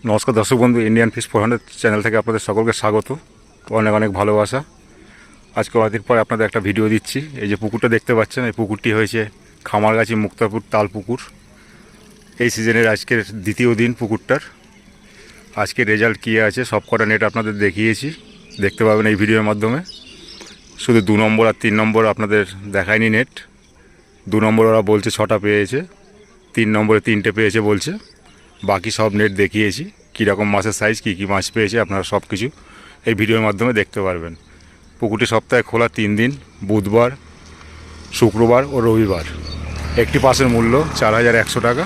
নমস্কার দর্শক বন্ধু, ইন্ডিয়ান ফিশ 400 চ্যানেল থেকে আপনাদের সকলকে স্বাগত, অনেক অনেক ভালোবাসা। আজকে অনেকদিন পরে আপনাদের একটা ভিডিও দিচ্ছি। এই যে পুকুরটা দেখতে পাচ্ছেন, এই পুকুরটি হয়েছে খামারগাছি মুক্তারপুর তাল পুকুর। এই সিজনের আজকের দ্বিতীয় দিন পুকুরটার। আজকে রেজাল্ট কী আছে সব কটা নেট আপনাদের দেখিয়েছি, দেখতে পাবেন এই ভিডিওর মাধ্যমে। শুধু 2 নম্বর আর 3 নম্বর আপনাদের দেখায়নি নেট। 2 নম্বর ওরা বলছে 6টা পেয়েছে, 3 নম্বরে 3টে পেয়েছে বলছে। বাকি সব নেট দেখিয়েছি, কীরকম মাছের সাইজ, কী কী মাছ পেয়েছে আপনারা সব কিছু এই ভিডিওর মাধ্যমে দেখতে পারবেন। পুকুরটি সপ্তাহে খোলা 3 দিন, বুধবার, শুক্রবার ও রবিবার। একটি পাসের মূল্য 4100 টাকা।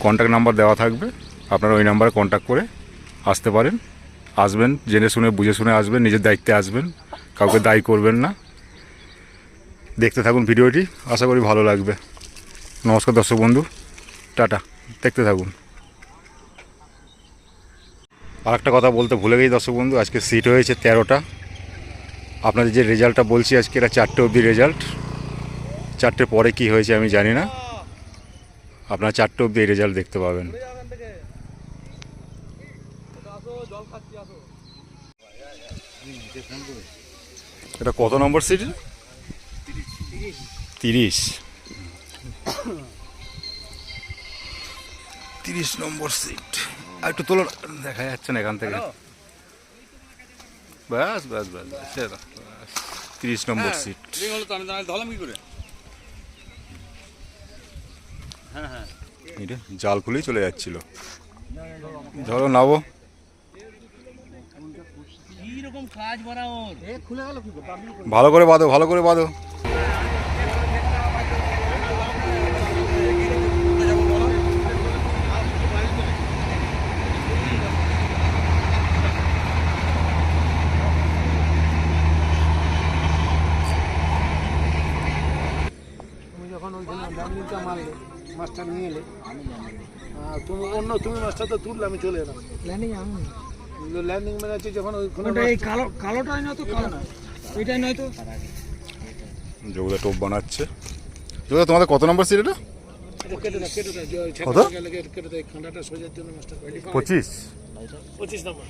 কন্ট্যাক্ট নাম্বার দেওয়া থাকবে, আপনারা ওই নাম্বারে কন্ট্যাক্ট করে আসতে পারেন। আসবেন জেনে শুনে বুঝে শুনে আসবেন, নিজের দায়িত্বে আসবেন, কাউকে দায়ী করবেন না। দেখতে থাকুন ভিডিওটি, আশা করি ভালো লাগবে। নমস্কার দর্শক বন্ধু, টাটা, দেখতে থাকুন। আর একটা কথা বলতে ভুলে গেছি দর্শক বন্ধু, আজকে সিট হয়েছে 13টা। আপনাদের যে রেজাল্টটা বলছি আজকে, এটা 4টে অবধি রেজাল্ট। 4টের পরে কি হয়েছে আমি জানি না, আপনারা 4টে অবধি এই রেজাল্ট দেখতে পাবেন। এটা কত নম্বর সিট? 30 নম্বর সিট। আর একটু তোলো, দেখা যাচ্ছে না এখান থেকে। ব্যাস ব্যাস ব্যাস ব্যাস, 30 নম্বর সিট। জাল খুলেই চলে যাচ্ছিল। ধরো নাবো, ভালো করে বাঁধো, ভালো করে বাঁধো। যখন ওইখানে ল্যান্ডিংটা মারলে মাছটা নিয়ে এলে, তুমি মাছটা তো তুললে, আমি চলে এলাম ল্যান্ডিং। আমি ল্যান্ডিং মানে হচ্ছে যখন ওইখানে এই কালোটাই নয় তো, কালো না এটাই নয় তো। যোগদা টোপ বানাচ্ছে। যোগদা তোমাদের কত নম্বর সিট এটা? কত? 25 নম্বর।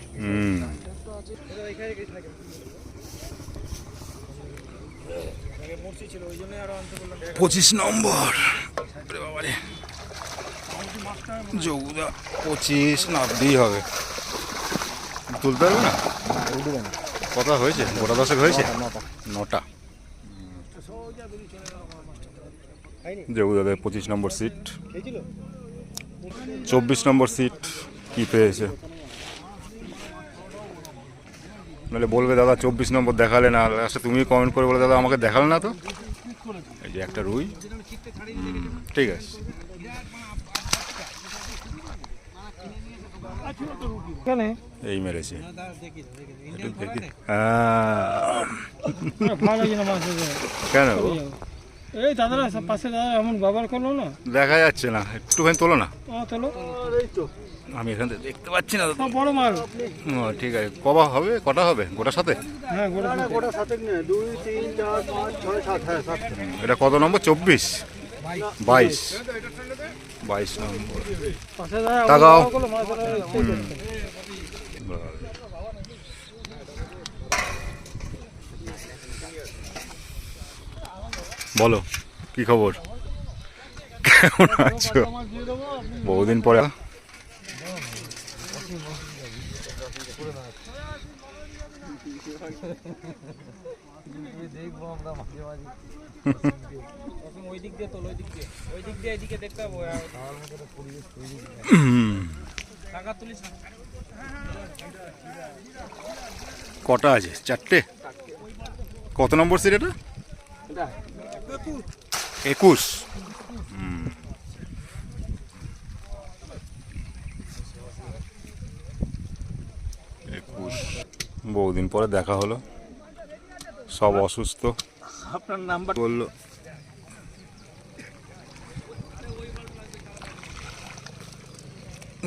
25 নম্বর। যোগদা 25 নাবতেই হবে, তুলতে পারবে না। কথা হয়েছে, গোটা 10 হয়েছে, 9টা। যোগদাদের 25 নম্বর সিট। 24 নম্বর সিট কি পেয়েছে? নাহলে বলবে দাদা 24 নম্বর দেখালে না, লাস্টে তুমি কমেন্ট করে বলে দাদা আমাকে দেখালে না তো। এই যে একটা রুই, ঠিক আছে। এই মেরেছে, কেন এই দাদারা পাশে দাদা এমন ব্যবহার করলো না, দেখা যাচ্ছে না, একটুখানি তোলো না। তোলো, আমি এখান থেকে দেখতে পাচ্ছি না। বড় মাল। ঠিক আছে, কবা হবে, কটা হবে গোটার সাথে? হ্যাঁ গোটা সাথে, 2 3 4 5 6 7। হ্যাঁ 7। এটা কত নম্বর? 24 22 22 নম্বর। তাকাও, বলো কি খবর, কেমন আছো? বহুদিন পরে। দেখবো আমরা মাঝে মাঝে ওই দিক দিয়ে তোল, ওই দিক দিয়ে এদিকে দেখতে পাবো। পরিবেশ তৈরি টাকা তুলিস না। কটা আছে? 4টে। কত নম্বর সিট এটা? 21। বহুদিন পরে দেখা হলো, সব অসুস্থ। আপনার নাম্বার বললো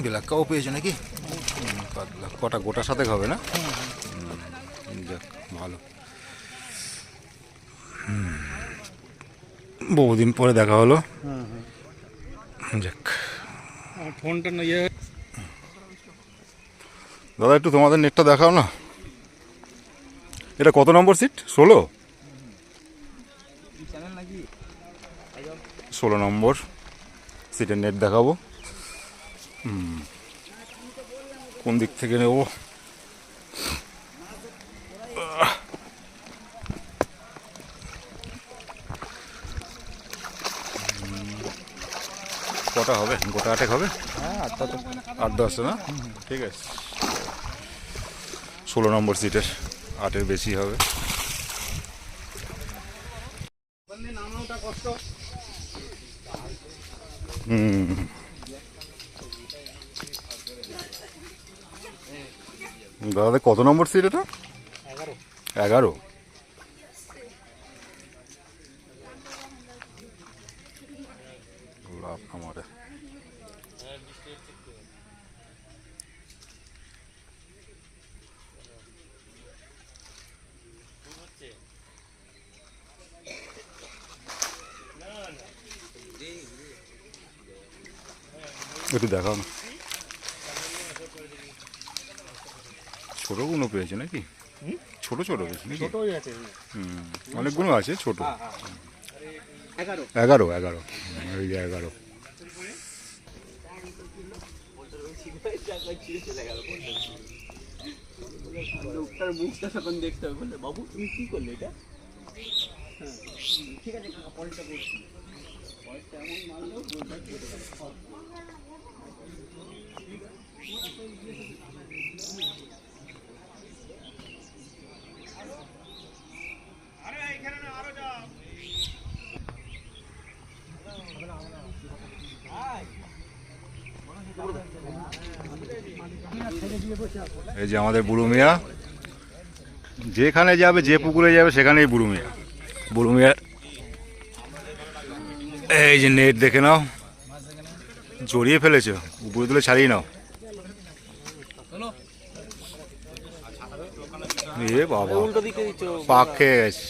বেলাক্কাও পেয়েছে নাকি? কটা গোটার সাথে হবে না? যাক ভালো, বহুদিন পরে দেখা হলো। যাক ফোনটা ইয়ে দাদা একটু তোমাদের নেটটা দেখাও না। এটা কত নম্বর সিট? 16? চ্যানেল নাকি 16 নম্বর সিটের নেট দেখাবো। কোন দিক থেকে নেব? কটা হবে? গোটা 8 হবে? হ্যাঁ 8-10 না? ঠিক আছে। 16 নম্বর সিটের 8-এর বেশি হবে। নামানোটা কষ্ট। দাদা কত নম্বর সিট এটা? 11। লাভ আমারে একটু দেখাও না। ছোটগুলো পেয়েছে নাকি? ছোট ছোট পেয়েছে নাকি? অনেকগুলো আছে ছোট। 11 ওই যে 11। লোকটার মুখটা তখন দেখতে হবে, বললে বাবু তুমি কি করলে এটা? ঠিক আছে কাকা, পরেরটা করছি। পরেরটা এমন মারলো বোঝা কেটে গেল। এই যে আমাদের বুড়ো মিয়া, যেখানে যাবে যে পুকুরে যাবে সেখানেই বুড়ো মিয়া। বুড়ো মিয়ার এই যে নেট দেখে নাও, জড়িয়ে ফেলেছো, উপরে তুলে ছাড়িয়ে নাও। এ বাবা, উল্টো দিকে দিচ্ছ। পাক খেয়ে গেছে।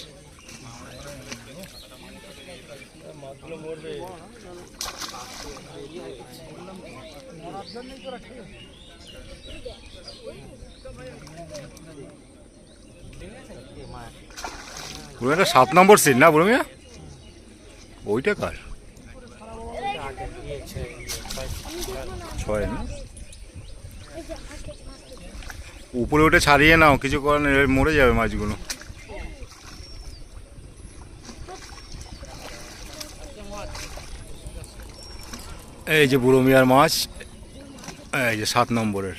বুড়ো 7 নম্বর সিট না বুড়ো মিয়া? ওইটা কার? 6 না? উপরে উঠে ছাড়িয়ে নাও, কিছু করার নেই, মরে যাবে মাছগুলো। এই যে বুড়ো মিয়ার মাছ, এই যে 7 নম্বরের।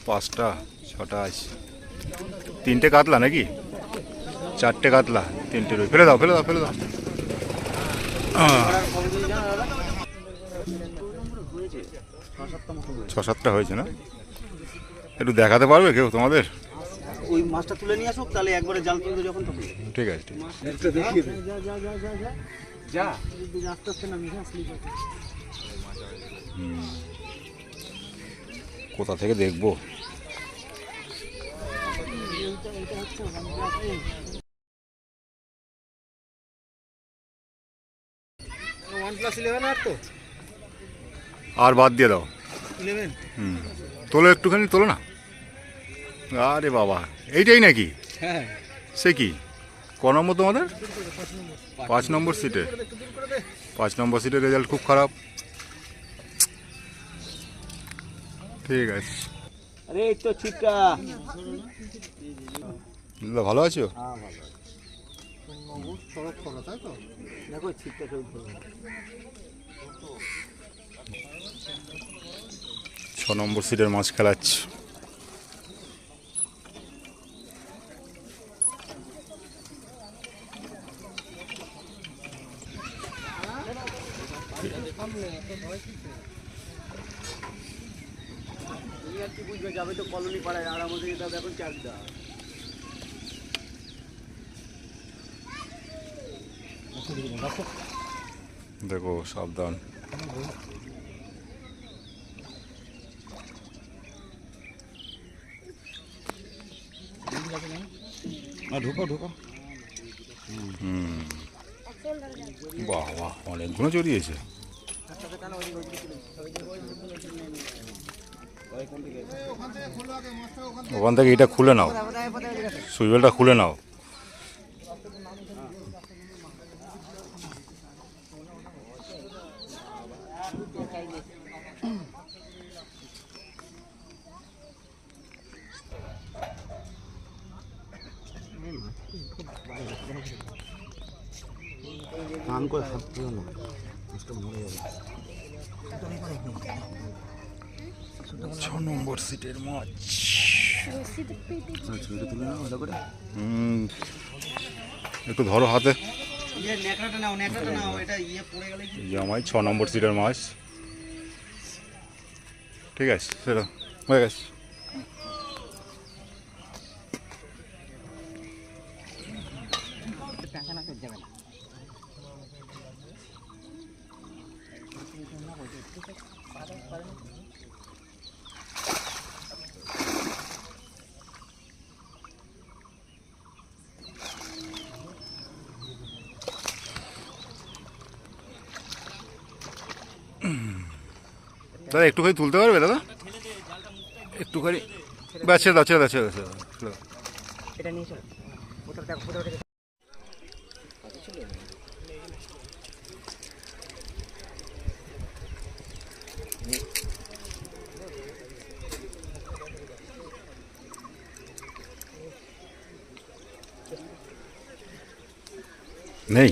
5টা 6টা আছে। 3টে কাতলা নাকি? 4টে কাতলা, 3টে রুই। ফেলে দাও ফেলে দাও ফেলে দাও। 6-7টা হয়েছে না? একটু দেখাতে পারবে কেউ তোমাদের? ওই মাছটা তুলে নিয়ে আসুক, তাহলে একবারে জাল তুলবে যখন তখন। ঠিক আছে ঠিক আছে। যা আস্তে আস্তে নামি, স্লিপ আছে। কোথা থেকে দেখবো? OnePlus 11 আর তো আর বাদ দিয়ে দাও। 11 তোলো একটুখানি, তোলো না। আরে বাবা, এইটাই নাকি? হ্যাঁ সে কি ক নম্বর তোমাদের? 5 নম্বর সিটে। 5 নম্বর সিটের রেজাল্ট খুব খারাপ। ঠিক আছে। আরে এই তো ছিটটা। দাদা ভালো আছো? হ্যাঁ ভালো। সড়ক খোলা তাই তো? দেখো ছিটটা কেউ ধরবে। 6 নম্বর সিটের মাছ খেলাচ্ছে। বুঝবে যাবে তো কলোনি পাড়ায়, আর আমাদের এটা এখন চাকদা। দেখো সাবধান। ঢুকো ঢুকো। বাহ বাহ, অনেকগুলো জড়িয়েছে। ওখান থেকে এটা খুলে নাও, সুইবেলটা খুলে নাও। কান করে হাত দিও না, মাছটা মরে যাবে। 6 নম্বর সিটের মাছ। ছবিটা তুলে নাও ভালো করে। একটু ধরো হাতে। নেকড়াটা নাও, নেকড়াটা নাও, এটা ইয়ে পড়ে গেলে কি? জামাই 6 নম্বর সিটের মাছ। ঠিক আছে, সেটা হয়ে গেছে। দাদা একটুখানি তুলতে পারবে দাদা? একটুখানি ছেড়ে দাও, ছেড়ে দাও, ছেড়ে দাও, ছেড়ে দাও। এটা নিয়ে চলো। কোথাও দেখো, কোথাও দেখো। নেই।